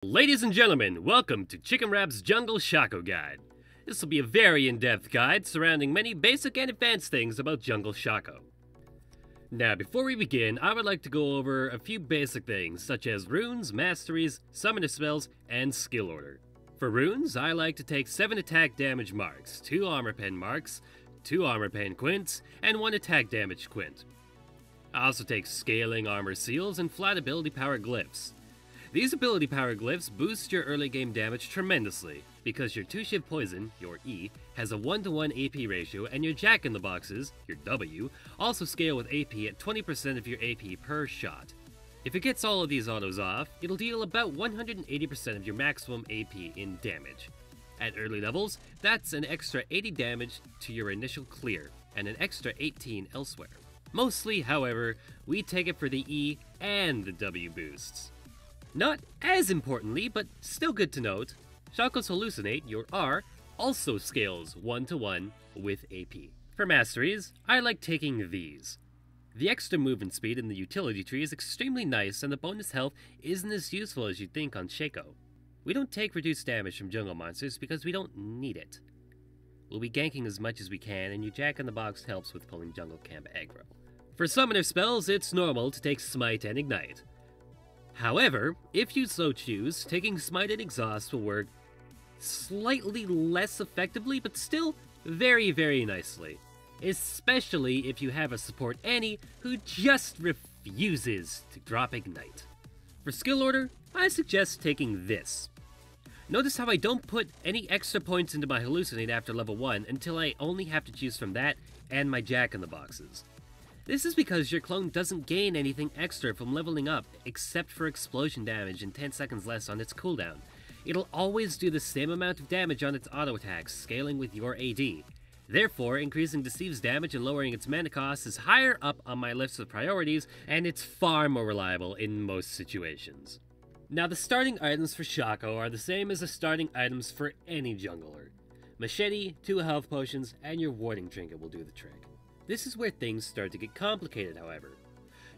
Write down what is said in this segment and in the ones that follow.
Ladies and gentlemen, welcome to ChickenWrap's Jungle Shaco Guide. This will be a very in-depth guide surrounding many basic and advanced things about Jungle Shaco. Now, before we begin, I would like to go over a few basic things, such as runes, masteries, summoner spells, and skill order. For runes, I like to take 7 attack damage marks, 2 armor pen marks, 2 armor pen quints, and 1 attack damage quint. I also take scaling armor seals and flat ability power glyphs. These ability power glyphs boost your early game damage tremendously, because your 2-shiv poison, your E, has a 1-to-1 AP ratio, and your jack-in-the-boxes, your W, also scale with AP at 20% of your AP per shot. If it gets all of these autos off, it'll deal about 180% of your maximum AP in damage. At early levels, that's an extra 80 damage to your initial clear, and an extra 18 elsewhere. Mostly, however, we take it for the E and the W boosts. Not as importantly, but still good to note, Shaco's Hallucinate, your R, also scales 1-to-1 with AP. For masteries, I like taking these. The extra movement speed in the utility tree is extremely nice, and the bonus health isn't as useful as you'd think on Shaco. We don't take reduced damage from jungle monsters because we don't need it. We'll be ganking as much as we can, and your jack-in-the-box helps with pulling jungle camp aggro. For summoner spells, it's normal to take Smite and Ignite. However, if you so choose, taking Smite and Exhaust will work slightly less effectively, but still very, very nicely. Especially if you have a support Annie who just refuses to drop Ignite. For skill order, I suggest taking this. Notice how I don't put any extra points into my Hallucinate after level 1 until I only have to choose from that and my jack-in-the-boxes. This is because your clone doesn't gain anything extra from leveling up except for explosion damage and 10 seconds less on its cooldown. It'll always do the same amount of damage on its auto attacks, scaling with your AD. Therefore, increasing Deceive's damage and lowering its mana cost is higher up on my list of priorities, and it's far more reliable in most situations. Now, the starting items for Shaco are the same as the starting items for any jungler. Machete, 2 health potions, and your warding trinket will do the trick. This is where things start to get complicated, however.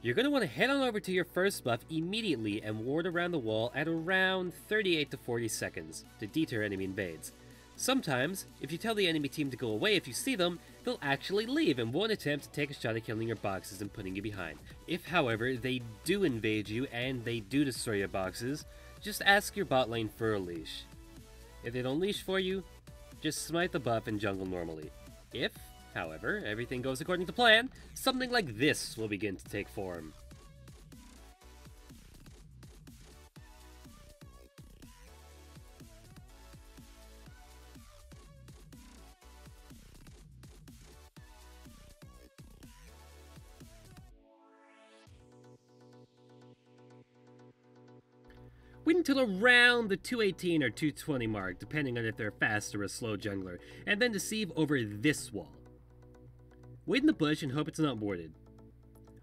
You're going to want to head on over to your first buff immediately and ward around the wall at around 38 to 40 seconds to deter enemy invades. Sometimes, if you tell the enemy team to go away if you see them, they'll actually leave and won't attempt to take a shot at killing your boxes and putting you behind. If, however, they do invade you and they do destroy your boxes, just ask your bot lane for a leash. If they don't leash for you, just smite the buff and jungle normally. If, however, everything goes according to plan, something like this will begin to take form. Wait until around the 218 or 220 mark, depending on if they're fast or a slow jungler, and then deceive over this wall. Wait in the bush and hope it's not warded.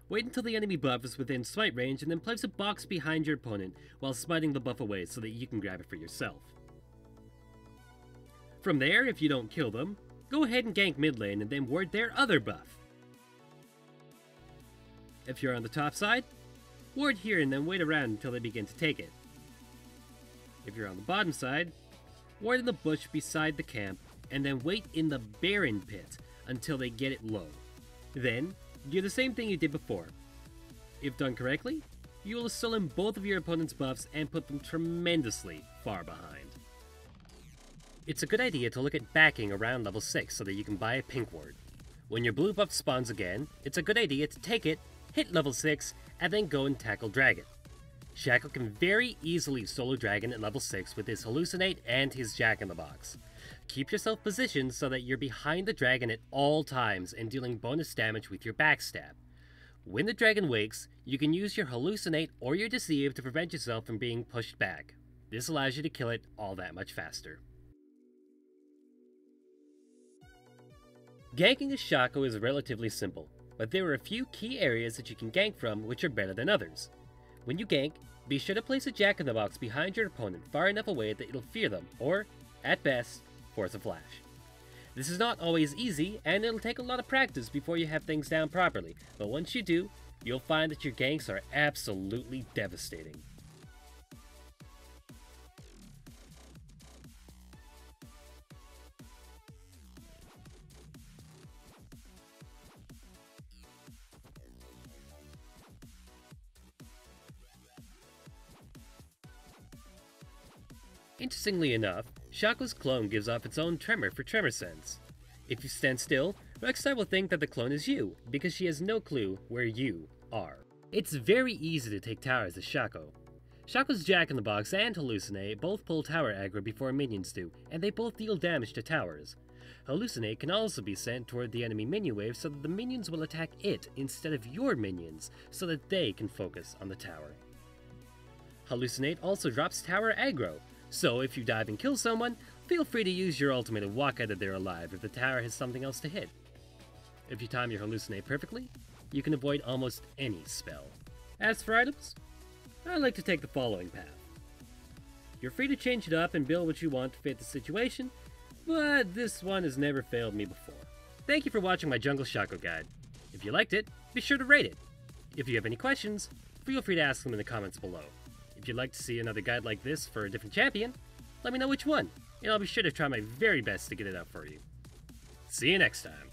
Wait until the enemy buff is within smite range and then place a box behind your opponent while smiting the buff away so that you can grab it for yourself. From there, if you don't kill them, go ahead and gank mid lane and then ward their other buff. If you're on the top side, ward here and then wait around until they begin to take it. If you're on the bottom side, ward in the bush beside the camp and then wait in the Baron pit until they get it low. Then, do the same thing you did before. If done correctly, you will assail in both of your opponent's buffs and put them tremendously far behind. It's a good idea to look at backing around level 6 so that you can buy a pink ward. When your blue buff spawns again, it's a good idea to take it, hit level 6, and then go and tackle Dragon. Shaco can very easily solo Dragon at level 6 with his Hallucinate and his Jack-in-the-Box. Keep yourself positioned so that you're behind the dragon at all times and dealing bonus damage with your backstab. When the dragon wakes, you can use your Hallucinate or your Deceive to prevent yourself from being pushed back. This allows you to kill it all that much faster. Ganking a Shaco is relatively simple, but there are a few key areas that you can gank from which are better than others. When you gank, be sure to place a Jack-in-the-Box behind your opponent far enough away that it'll fear them, or, at best, force a flash. This is not always easy, and it'll take a lot of practice before you have things down properly, but once you do, you'll find that your ganks are absolutely devastating. Interestingly enough, Shaco's clone gives off its own tremor for tremor sense. If you stand still, Rockstar will think that the clone is you, because she has no clue where you are. It's very easy to take towers as Shaco. Shaco's Jack-in-the-Box and Hallucinate both pull tower aggro before minions do, and they both deal damage to towers. Hallucinate can also be sent toward the enemy minion wave so that the minions will attack it instead of your minions, so that they can focus on the tower. Hallucinate also drops tower aggro, so if you dive and kill someone, feel free to use your ultimate and walk out of there alive if the tower has something else to hit. If you time your Hallucinate perfectly, you can avoid almost any spell. As for items, I like to take the following path. You're free to change it up and build what you want to fit the situation, but this one has never failed me before. Thank you for watching my Jungle Shaco guide. If you liked it, be sure to rate it. If you have any questions, feel free to ask them in the comments below. If you'd like to see another guide like this for a different champion, let me know which one, and I'll be sure to try my very best to get it out for you. See you next time.